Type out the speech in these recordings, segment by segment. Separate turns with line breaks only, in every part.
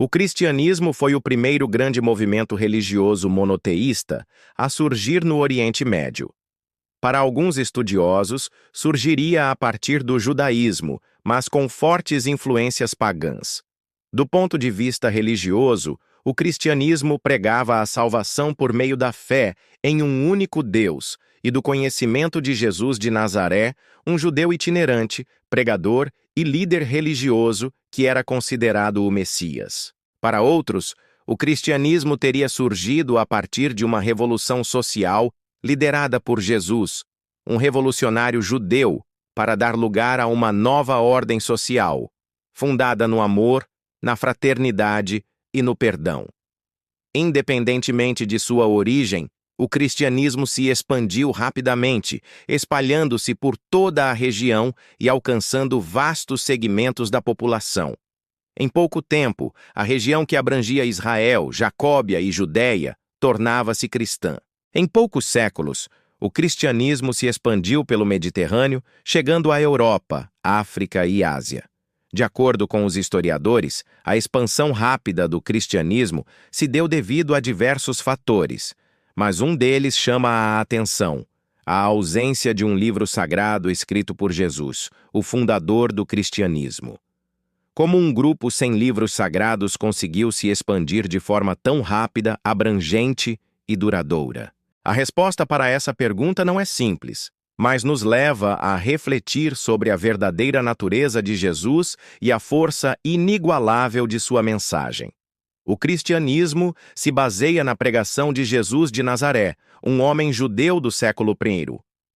O cristianismo foi o primeiro grande movimento religioso monoteísta a surgir no Oriente Médio. Para alguns estudiosos, surgiria a partir do judaísmo, mas com fortes influências pagãs. Do ponto de vista religioso, o cristianismo pregava a salvação por meio da fé em um único Deus e do conhecimento de Jesus de Nazaré, um judeu itinerante, pregador e líder religioso que era considerado o Messias. Para outros, o cristianismo teria surgido a partir de uma revolução social liderada por Jesus, um revolucionário judeu, para dar lugar a uma nova ordem social, fundada no amor, na fraternidade e no perdão. Independentemente de sua origem, o cristianismo se expandiu rapidamente, espalhando-se por toda a região e alcançando vastos segmentos da população. Em pouco tempo, a região que abrangia Israel, Jacóbia e Judéia tornava-se cristã. Em poucos séculos, o cristianismo se expandiu pelo Mediterrâneo, chegando à Europa, África e Ásia. De acordo com os historiadores, a expansão rápida do cristianismo se deu devido a diversos fatores, mas um deles chama a atenção: a ausência de um livro sagrado escrito por Jesus, o fundador do cristianismo. Como um grupo sem livros sagrados conseguiu se expandir de forma tão rápida, abrangente e duradoura? A resposta para essa pergunta não é simples, mas nos leva a refletir sobre a verdadeira natureza de Jesus e a força inigualável de sua mensagem. O cristianismo se baseia na pregação de Jesus de Nazaré, um homem judeu do século I,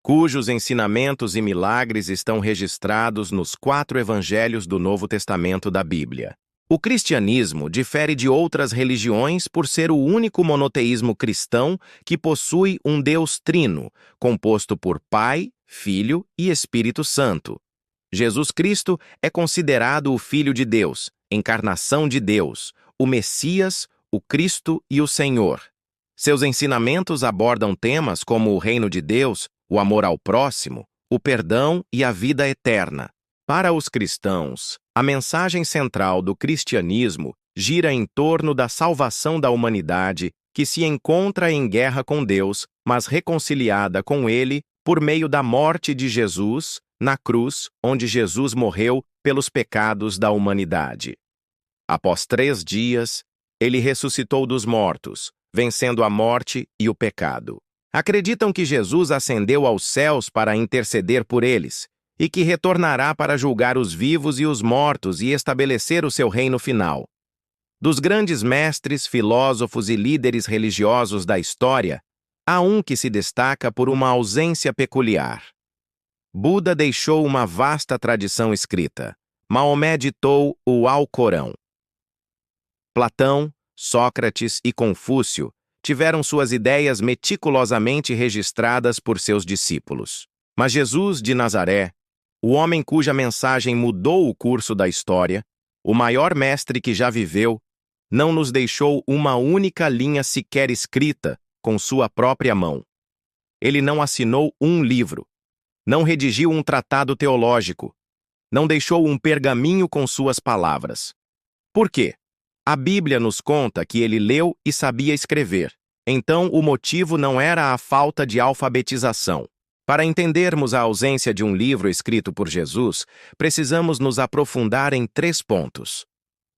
cujos ensinamentos e milagres estão registrados nos 4 evangelhos do Novo Testamento da Bíblia. O cristianismo difere de outras religiões por ser o único monoteísmo cristão que possui um Deus trino, composto por Pai, Filho e Espírito Santo. Jesus Cristo é considerado o Filho de Deus, encarnação de Deus, o Messias, o Cristo e o Senhor. Seus ensinamentos abordam temas como o reino de Deus, o amor ao próximo, o perdão e a vida eterna. Para os cristãos, a mensagem central do cristianismo gira em torno da salvação da humanidade que se encontra em guerra com Deus, mas reconciliada com Ele por meio da morte de Jesus na cruz, onde Jesus morreu pelos pecados da humanidade. Após 3 dias, Ele ressuscitou dos mortos, vencendo a morte e o pecado. Acreditam que Jesus ascendeu aos céus para interceder por eles, e que retornará para julgar os vivos e os mortos e estabelecer o seu reino final. Dos grandes mestres, filósofos e líderes religiosos da história, há um que se destaca por uma ausência peculiar. Buda deixou uma vasta tradição escrita. Maomé ditou o Alcorão. Platão, Sócrates e Confúcio tiveram suas ideias meticulosamente registradas por seus discípulos. Mas Jesus de Nazaré, o homem cuja mensagem mudou o curso da história, o maior mestre que já viveu, não nos deixou uma única linha sequer escrita com sua própria mão. Ele não assinou um livro, não redigiu um tratado teológico, não deixou um pergaminho com suas palavras. Por quê? A Bíblia nos conta que ele leu e sabia escrever. Então, o motivo não era a falta de alfabetização. Para entendermos a ausência de um livro escrito por Jesus, precisamos nos aprofundar em 3 pontos.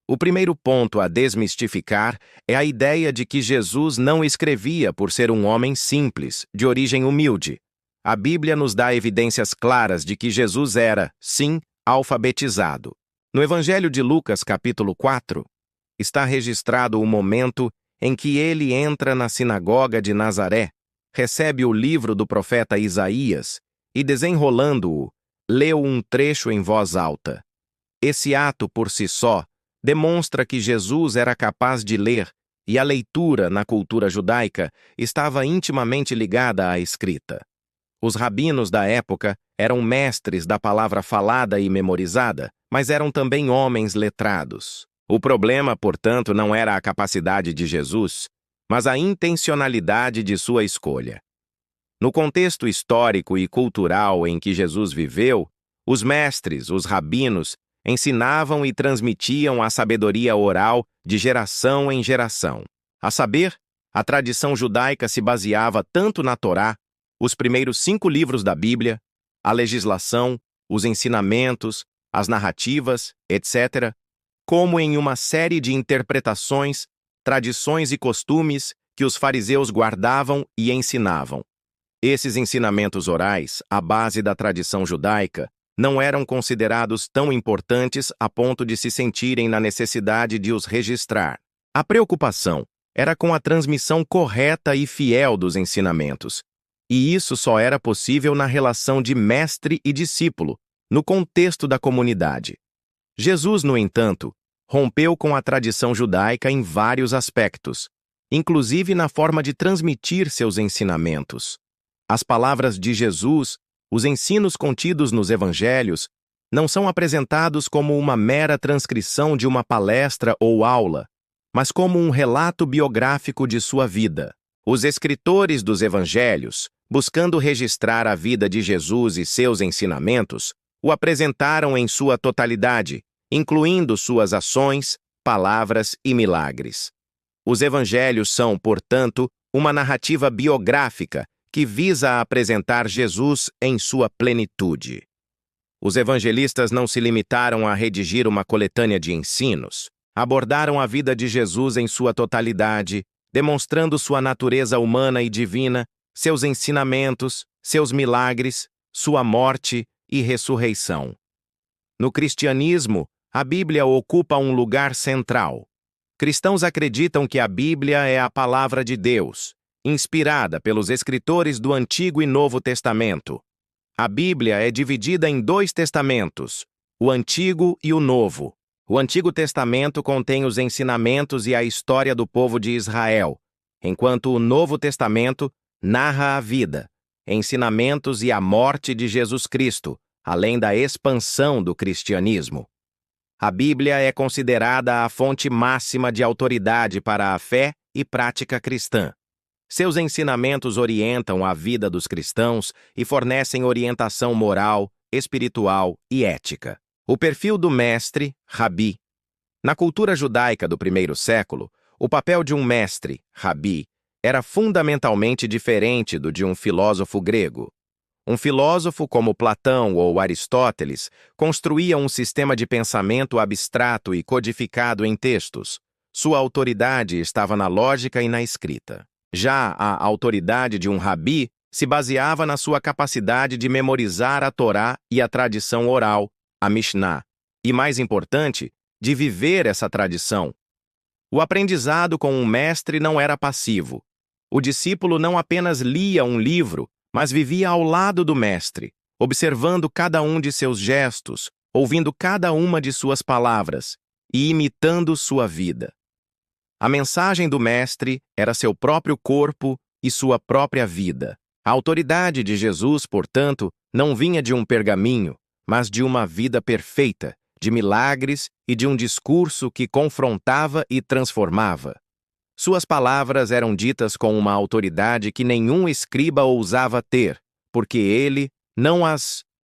O primeiro ponto a desmistificar é a ideia de que Jesus não escrevia por ser um homem simples, de origem humilde. A Bíblia nos dá evidências claras de que Jesus era, sim, alfabetizado. No Evangelho de Lucas, capítulo 4, está registrado o momento em que ele entra na sinagoga de Nazaré, recebe o livro do profeta Isaías e, desenrolando-o, leu um trecho em voz alta. Esse ato, por si só, demonstra que Jesus era capaz de ler, e a leitura, na cultura judaica, estava intimamente ligada à escrita. Os rabinos da época eram mestres da palavra falada e memorizada, mas eram também homens letrados. O problema, portanto, não era a capacidade de Jesus, mas a intencionalidade de sua escolha. No contexto histórico e cultural em que Jesus viveu, os mestres, os rabinos, ensinavam e transmitiam a sabedoria oral de geração em geração. A saber, a tradição judaica se baseava tanto na Torá, os primeiros 5 livros da Bíblia, a legislação, os ensinamentos, as narrativas, etc., como em uma série de interpretações, tradições e costumes que os fariseus guardavam e ensinavam. Esses ensinamentos orais, à base da tradição judaica, não eram considerados tão importantes a ponto de se sentirem na necessidade de os registrar. A preocupação era com a transmissão correta e fiel dos ensinamentos, e isso só era possível na relação de mestre e discípulo, no contexto da comunidade. Jesus, no entanto, rompeu com a tradição judaica em vários aspectos, inclusive na forma de transmitir seus ensinamentos. As palavras de Jesus, os ensinos contidos nos evangelhos, não são apresentados como uma mera transcrição de uma palestra ou aula, mas como um relato biográfico de sua vida. Os escritores dos evangelhos, buscando registrar a vida de Jesus e seus ensinamentos, o apresentaram em sua totalidade, incluindo suas ações, palavras e milagres. Os evangelhos são, portanto, uma narrativa biográfica que visa apresentar Jesus em sua plenitude. Os evangelistas não se limitaram a redigir uma coletânea de ensinos, abordaram a vida de Jesus em sua totalidade, demonstrando sua natureza humana e divina, seus ensinamentos, seus milagres, sua morte e ressurreição. No cristianismo, a Bíblia ocupa um lugar central. Cristãos acreditam que a Bíblia é a palavra de Deus, inspirada pelos escritores do Antigo e Novo Testamento. A Bíblia é dividida em 2 testamentos, o Antigo e o Novo. O Antigo Testamento contém os ensinamentos e a história do povo de Israel, enquanto o Novo Testamento narra a vida, ensinamentos e a morte de Jesus Cristo, além da expansão do cristianismo. A Bíblia é considerada a fonte máxima de autoridade para a fé e prática cristã. Seus ensinamentos orientam a vida dos cristãos e fornecem orientação moral, espiritual e ética. O perfil do mestre, rabi. Na cultura judaica do primeiro século, o papel de um mestre, rabi, era fundamentalmente diferente do de um filósofo grego. Um filósofo como Platão ou Aristóteles construía um sistema de pensamento abstrato e codificado em textos. Sua autoridade estava na lógica e na escrita. Já a autoridade de um rabi se baseava na sua capacidade de memorizar a Torá e a tradição oral, a Mishnah, e, mais importante, de viver essa tradição. O aprendizado com um mestre não era passivo. O discípulo não apenas lia um livro, mas vivia ao lado do mestre, observando cada um de seus gestos, ouvindo cada uma de suas palavras e imitando sua vida. A mensagem do mestre era seu próprio corpo e sua própria vida. A autoridade de Jesus, portanto, não vinha de um pergaminho, mas de uma vida perfeita, de milagres e de um discurso que confrontava e transformava. Suas palavras eram ditas com uma autoridade que nenhum escriba ousava ter, porque ele não as